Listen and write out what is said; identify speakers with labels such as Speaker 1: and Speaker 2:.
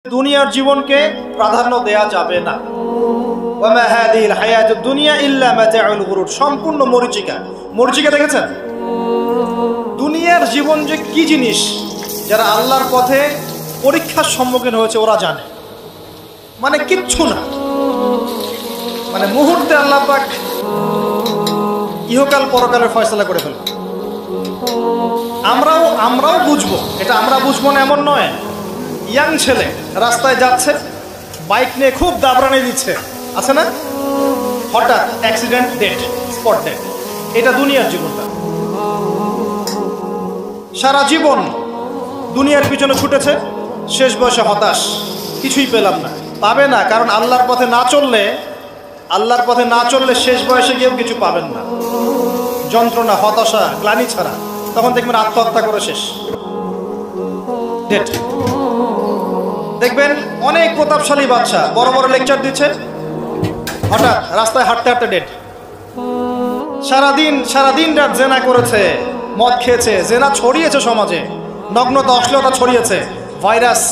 Speaker 1: দুনিয়ার জীবনকে প্রাধান্য দেয়া যাবে না। ওয়ামা হাদিহিল হায়াতুদ দুনিয়া ইল্লা মাতাউল গুরুর, সম্পূর্ণ মরীচিকা। মরীচিকা দেখেছেন? দুনিয়ার জীবন যে কি জিনিস, যারা আল্লাহর পথে পরীক্ষার সম্মুখীন হয়েছে ওরা জানে। মানে কিচ্ছু না, মানে মুহূর্তে আল্লাহ পাক ইহকাল পরকালের ফয়সালা করে ফেলবে। আমরাও বুঝবো, এটা আমরা বুঝবো না এমন নয়। ইয়াং ছেলে রাস্তায় যাচ্ছে, বাইক নিয়ে খুব দাবরানি দিচ্ছে, আছে না? হঠাৎ অ্যাক্সিডেন্ট, ডেড, স্পট ডেড। এটা দুনিয়ার জীবনটা। সারা জীবন দুনিয়ার পিছনে ছুটেছে, শেষ বয়সে হতাশ, কিছুই পেলাম না। পাবে না, কারণ আল্লাহর পথে না চললে শেষ বয়সে গিয়েও কিছু পাবেন না। যন্ত্রণা, হতাশা, গ্লানি ছাড়া। তখন দেখবেন আত্মহত্যা করে শেষ, ডেড। দেখবেন অনেক প্রতাপশালী বাচ্চা বড় বড় লেকচার দিচ্ছে, হঠাৎ রাস্তায় হাঁটতে হাঁটতে ডেড। সারাদিন রাত জেনা করেছে, মদ খেয়েছে, জেনা ছড়িয়েছে সমাজে, নগ্নতা, অশ্লীলতা ছড়িয়েছে, ভাইরাস